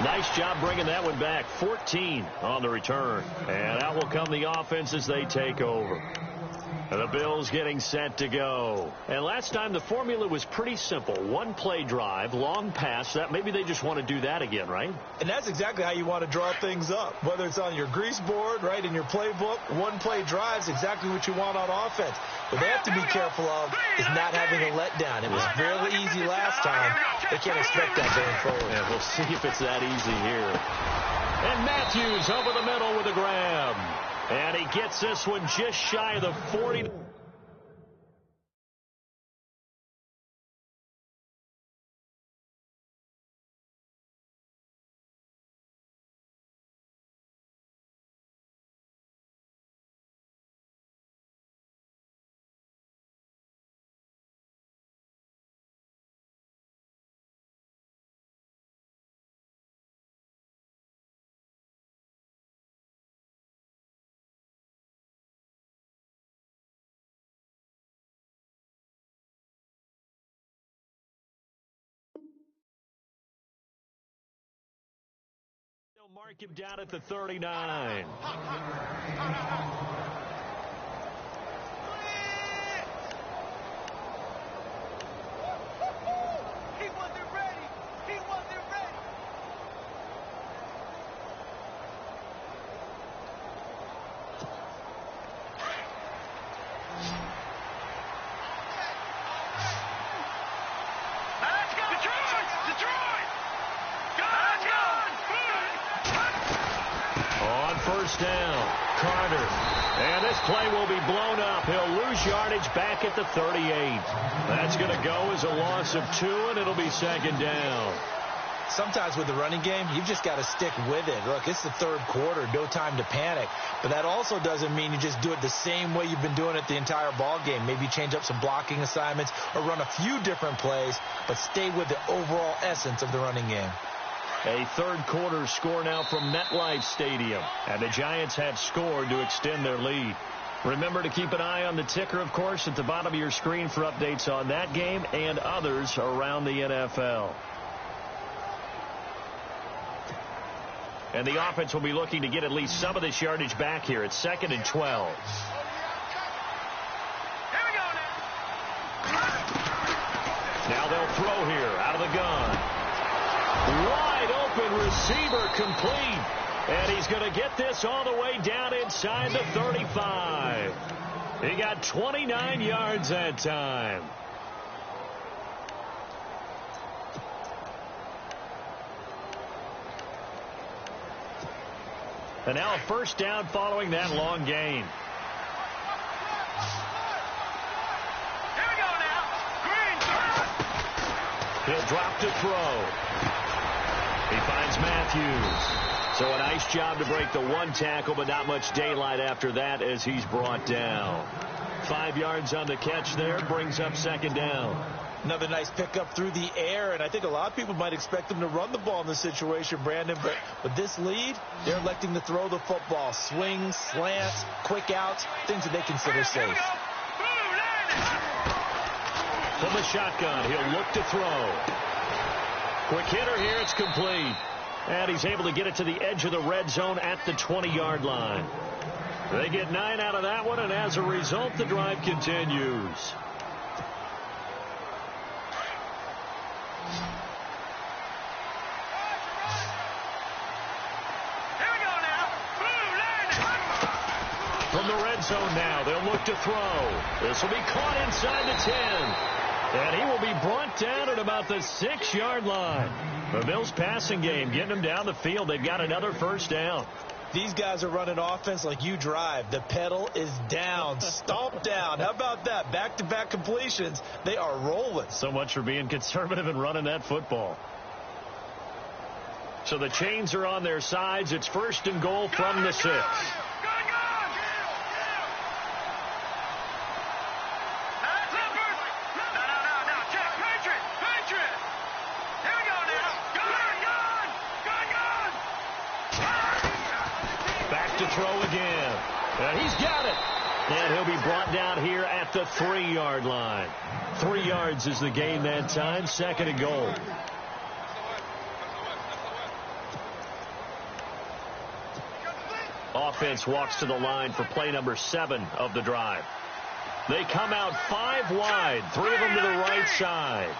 Nice job bringing that one back. 14 on the return. And out will come the offense as they take over. And the Bills getting set to go. And last time the formula was pretty simple. 1 play drive, long pass. That maybe they just want to do that again, right? And that's exactly how you want to draw things up. Whether it's on your grease board, right, in your playbook, 1 play drive is exactly what you want on offense. What they have to be careful of is not having a letdown. It was fairly easy last time. They can't expect that going forward. Yeah, we'll see if it's that easy here. And Matthews over the middle with a grab. And he gets this one just shy of the 40. They'll mark him down at the 39. He wasn't ready. He wasn't ready. Let's go. Detroit. Let's go. On first down, Carter. And this play will be blown up. He'll lose yardage back at the 38. That's going to go as a loss of 2, and it'll be second down. Sometimes with the running game, you've just got to stick with it. Look, it's the third quarter, no time to panic. But that also doesn't mean you just do it the same way you've been doing it the entire ball game. Maybe change up some blocking assignments or run a few different plays, but stay with the overall essence of the running game. A third quarter score now from MetLife Stadium. And the Giants have scored to extend their lead. Remember to keep an eye on the ticker, of course, at the bottom of your screen for updates on that game and others around the NFL. And the offense will be looking to get at least some of this yardage back here. It's 2nd and 12. Now they'll throw here out of the gun. Wide open receiver complete. And he's going to get this all the way down inside the 35. He got 29 yards that time. And now a first down following that long gain. Here we go now. Green. He'll drop to throw. He finds Matthews. So a nice job to break the one tackle, but not much daylight after that as he's brought down. 5 yards on the catch there, brings up 2nd down. Another nice pickup through the air, and I think a lot of people might expect them to run the ball in this situation, Brandon, but with this lead, they're electing to throw the football. Swings, slants, quick outs, things that they consider safe. From the shotgun, he'll look to throw. Quick hitter here, it's complete. And he's able to get it to the edge of the red zone at the 20-yard line. They get 9 out of that one, and as a result, the drive continues. From the red zone now, they'll look to throw. This will be caught inside the 10. And he will be brought down at about the 6-yard line. The Bills passing game getting them down the field. They've got another first down. These guys are running offense like you drive. The pedal is down, stomped down. How about that? Back-to-back completions. They are rolling. So much for being conservative and running that football. So the chains are on their sides. It's 1st and goal from the 6. To throw again. And he's got it. And he'll be brought down here at the 3-yard line. 3 yards is the gain that time. 2nd and goal. Offense walks to the line for play number 7 of the drive. They come out 5 wide. 3 of them to the right side.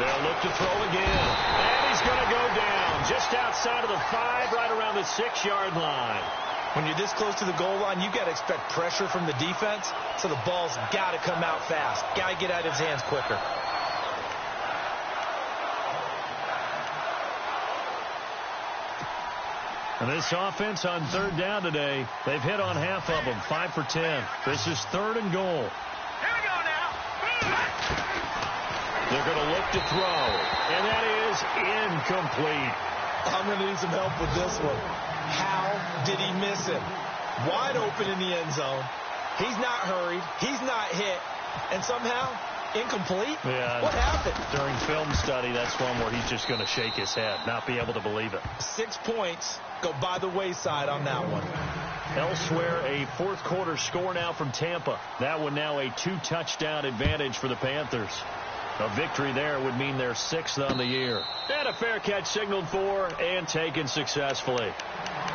They'll look to throw again. And he's going to go down just outside of the 5, right around the 6-yard line. When you're this close to the goal line, you got to expect pressure from the defense, so the ball's got to come out fast. Got to get out of his hands quicker. And this offense on 3rd down today, they've hit on half of them, 5 for 10. This is 3rd and goal. Here we go now. They're going to look to throw, and that is incomplete. I'm going to need some help with this one. How did he miss him? Wide open in the end zone. He's not hurried. He's not hit. And somehow, incomplete? Yeah. What happened? During film study, that's one where he's just going to shake his head, not be able to believe it. 6 points go by the wayside on that one. Elsewhere, a 4th quarter score now from Tampa. That one now a 2-touchdown advantage for the Panthers. A victory there would mean their 6th on the year. And a fair catch signaled for and taken successfully.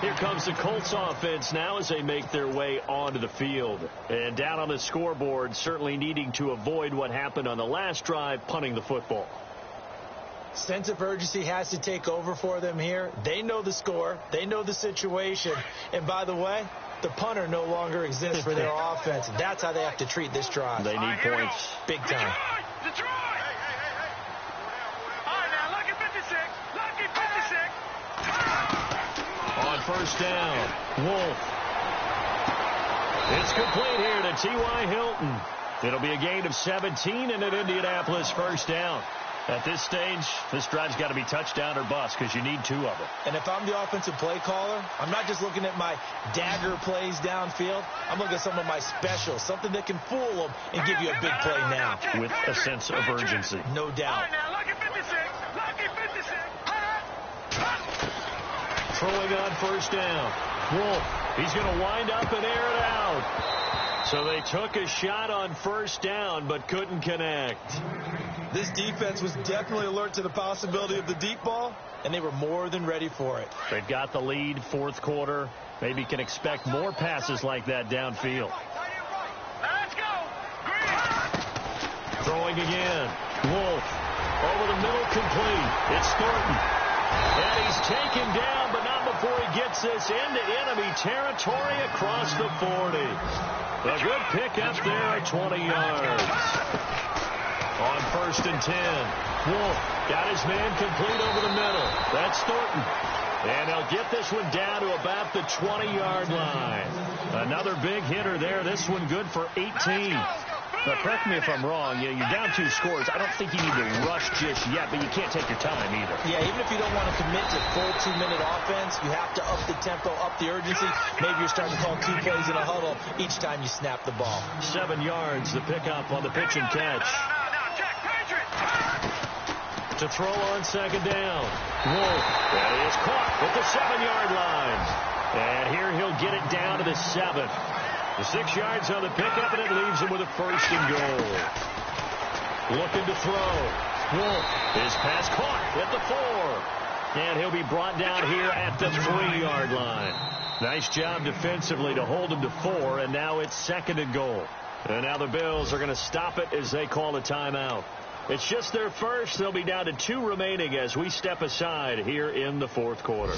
Here comes the Colts offense now as they make their way onto the field. And down on the scoreboard, certainly needing to avoid what happened on the last drive, punting the football. Sense of urgency has to take over for them here. They know the score. They know the situation. And by the way, the punter no longer exists for their offense. That's how they have to treat this drive. They need points. Big time. Detroit! All right, now, lucky 56. Lucky 56. On first down, Wolf. It's complete here to T.Y. Hilton. It'll be a gain of 17 and an Indianapolis first down. At this stage, this drive's got to be touchdown or bust because you need 2 of them. And if I'm the offensive play caller, I'm not just looking at my dagger plays downfield. I'm looking at some of my specials, something that can fool them and give you a big play now. With a sense of urgency. No doubt. All right, now, lucky 56. Lucky 56. Throwing on first down. Wolf, he's going to wind up and air it out. So they took a shot on first down but couldn't connect. This defense was definitely alert to the possibility of the deep ball, and they were more than ready for it. They've got the lead, fourth quarter. Maybe can expect more passes like that downfield. Let's go. Green. Throwing again. Wolf over the middle, complete. It's Thornton. And he's taken down, but not before he gets this into enemy territory across the 40. A good pickup there at 20 yards. On 1st and 10. Wolf got his man complete over the middle. That's Thornton. And they'll get this one down to about the 20-yard line. Another big hitter there. This one good for 18. Now, correct me if I'm wrong. You're down 2 scores. I don't think you need to rush just yet, but you can't take your time either. Yeah, even if you don't want to commit to full 2-minute offense, you have to up the tempo, up the urgency. Maybe you're starting to call 2 plays in a huddle each time you snap the ball. 7 yards, the pickup on the pitch and catch. To throw on 2nd down. Wolf, that is caught at the 7-yard line. And here he'll get it down to the 7th. The 6 yards on the pickup, and it leaves him with a 1st and goal. Looking to throw. Wolf, his pass caught at the 4. And he'll be brought down here at the 3-yard line. Nice job defensively to hold him to 4, and now it's 2nd and goal. And now the Bills are going to stop it as they call a timeout. It's just their first. They'll be down to 2 remaining as we step aside here in the 4th quarter.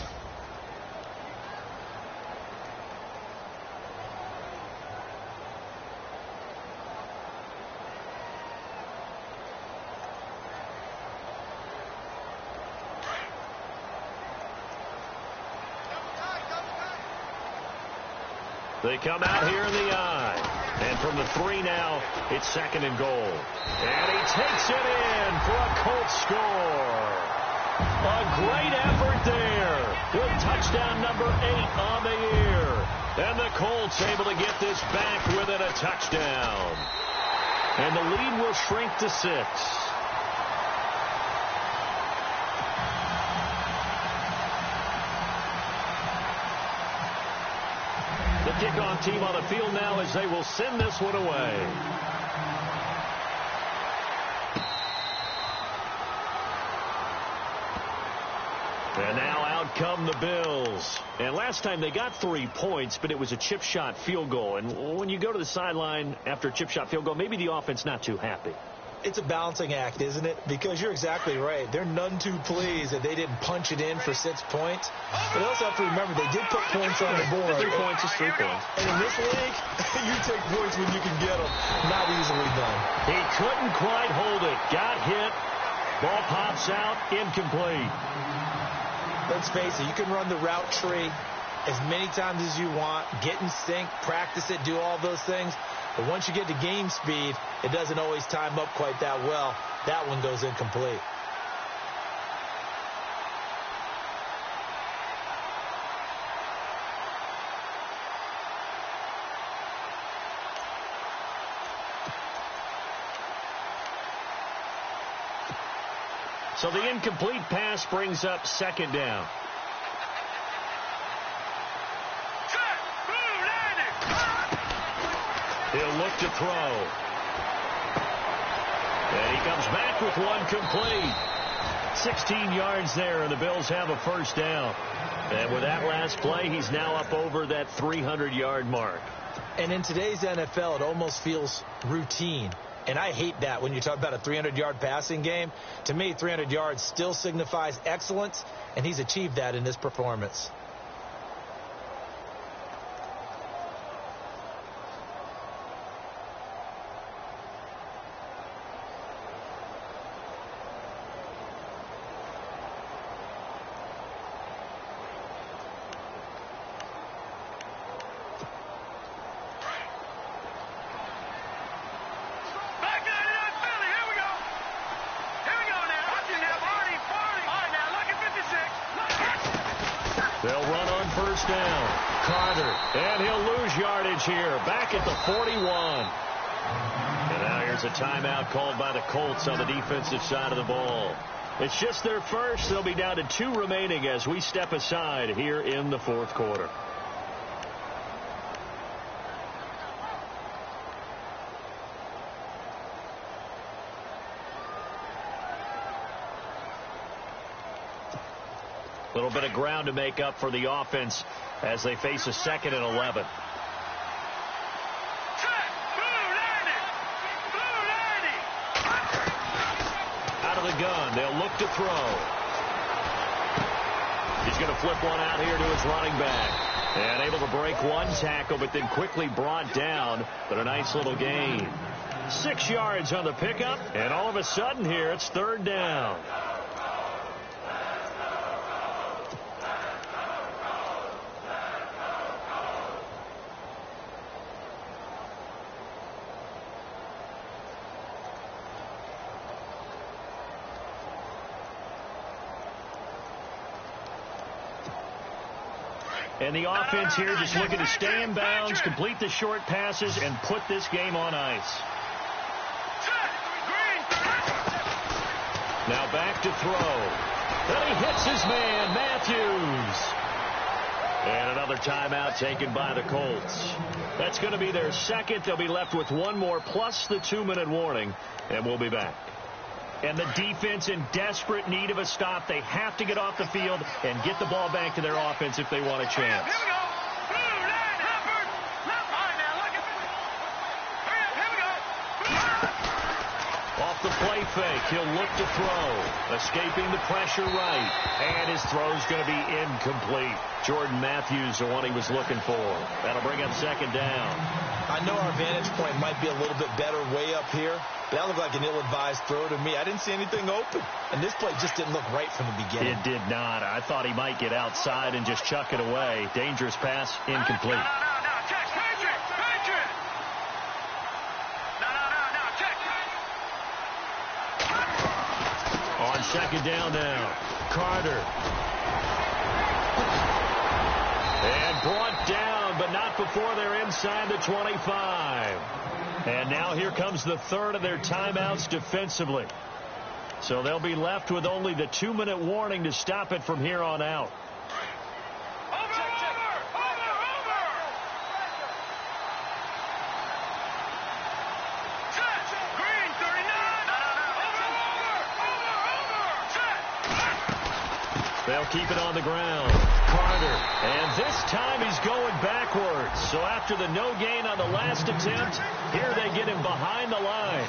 They come out here in the I. And from the 3 now, it's 2nd and goal. And he takes it in for a Colts score. A great effort there with touchdown number 8 on the year. And the Colts able to get this back within a touchdown. And the lead will shrink to 6. The kickoff team on the field now as they will send this one away. And now out come the Bills. And last time they got 3 points, but it was a chip shot field goal. And when you go to the sideline after a chip shot field goal, maybe the offense not too happy. It's a balancing act, isn't it? Because you're exactly right. They're none too pleased that they didn't punch it in for 6 points. But they also have to remember they did put points on the board. 3 points is 3 points. And in this league, you take points when you can get them. Not easily done. He couldn't quite hold it. Got hit. Ball pops out. Incomplete. Let's face it, you can run the route tree as many times as you want, get in sync, practice it, do all those things. But once you get to game speed, it doesn't always time up quite that well. That one goes incomplete. So the incomplete pass brings up 2nd down. He'll look to throw. And he comes back with one complete. 16 yards there, and the Bills have a 1st down. And with that last play, he's now up over that 300-yard mark. And in today's NFL, it almost feels routine. And I hate that when you talk about a 300-yard passing game. To me, 300 yards still signifies excellence, and he's achieved that in this performance. They'll run on 1st down. Carter, and he'll lose yardage here. Back at the 41. And now here's a timeout called by the Colts on the defensive side of the ball. It's just their first. They'll be down to 2 remaining as we step aside here in the 4th quarter. A little bit of ground to make up for the offense as they face a 2nd and 11. Out of the gun, they'll look to throw. He's going to flip one out here to his running back. And able to break one tackle, but then quickly brought down. But a nice little gain. 6 yards on the pickup, and all of a sudden here, it's 3rd down. And the offense here just looking to stay in bounds, complete the short passes, and put this game on ice. Now back to throw. Then he hits his man, Matthews. And another timeout taken by the Colts. That's going to be their 2nd. They'll be left with one more plus the 2-minute warning, and we'll be back. And the defense in desperate need of a stop. They have to get off the field and get the ball back to their offense if they want a chance. Here we go. Off the play fake, he'll look to throw. Escaping the pressure right. And his throw's going to be incomplete. Jordan Matthews, the one he was looking for. That'll bring up 2nd down. I know our vantage point might be a little bit better way up here, but that looked like an ill-advised throw to me. I didn't see anything open, and this play just didn't look right from the beginning. It did not. I thought he might get outside and just chuck it away. Dangerous pass, incomplete. No, check. Patriot. No, check. On 2nd down now, Carter. And brought down, but not before they're inside the 25. And now here comes the 3rd of their timeouts defensively. So they'll be left with only the 2-minute warning to stop it from here on out. Over. Check. Green 39. Over. Check. They'll keep it on the ground. Carter, and this time he's going backwards. So after the no gain on the last attempt, here they get him behind the line.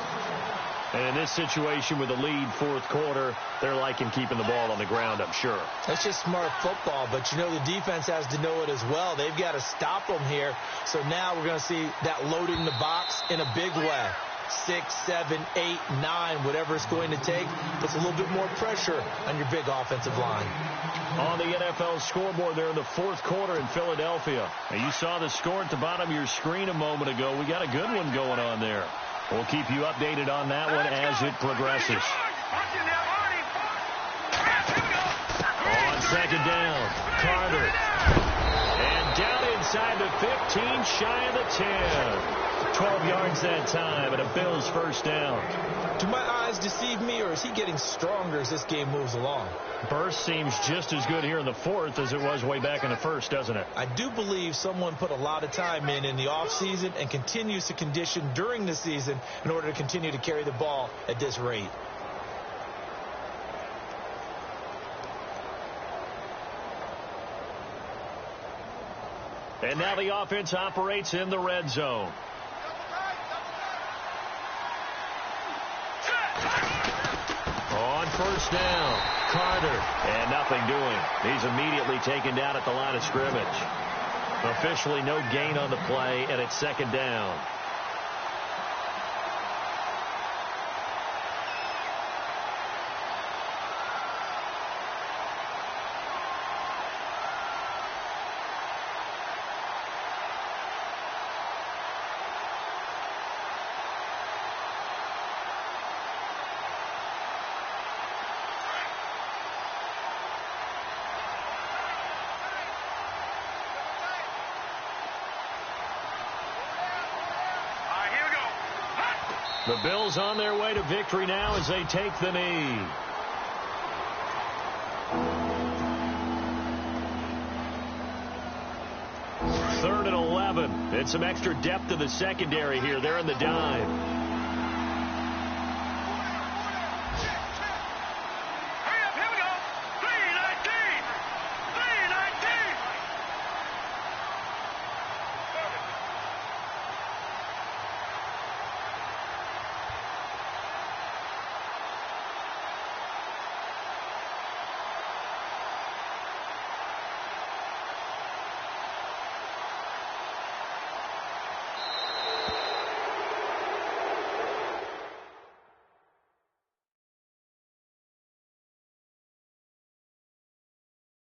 And in this situation with the lead 4th quarter, they're liking keeping the ball on the ground, I'm sure. That's just smart football, but you know the defense has to know it as well. They've got to stop them here. So now we're going to see that loading the box in a big way. 6, 7, 8, 9, whatever it's going to take, puts a little bit more pressure on your big offensive line. On the NFL scoreboard there in the 4th quarter in Philadelphia. Now you saw the score at the bottom of your screen a moment ago. We got a good one going on there. We'll keep you updated on that one as it progresses. On 2nd down, Carter. And down inside the 15, shy of the 10. 12 yards that time, and a Bills 1st down. Do my eyes deceive me, or is he getting stronger as this game moves along? Burst seems just as good here in the 4th as it was way back in the 1st, doesn't it? I do believe someone put a lot of time in the offseason and continues to condition during the season in order to continue to carry the ball at this rate. And now the offense operates in the red zone. On 1st down, Carter, and nothing doing. He's immediately taken down at the line of scrimmage. Officially no gain on the play, and it's 2nd down. The Bills on their way to victory now as they take the knee. Third and 11. And some extra depth to the secondary here. They're in the dime.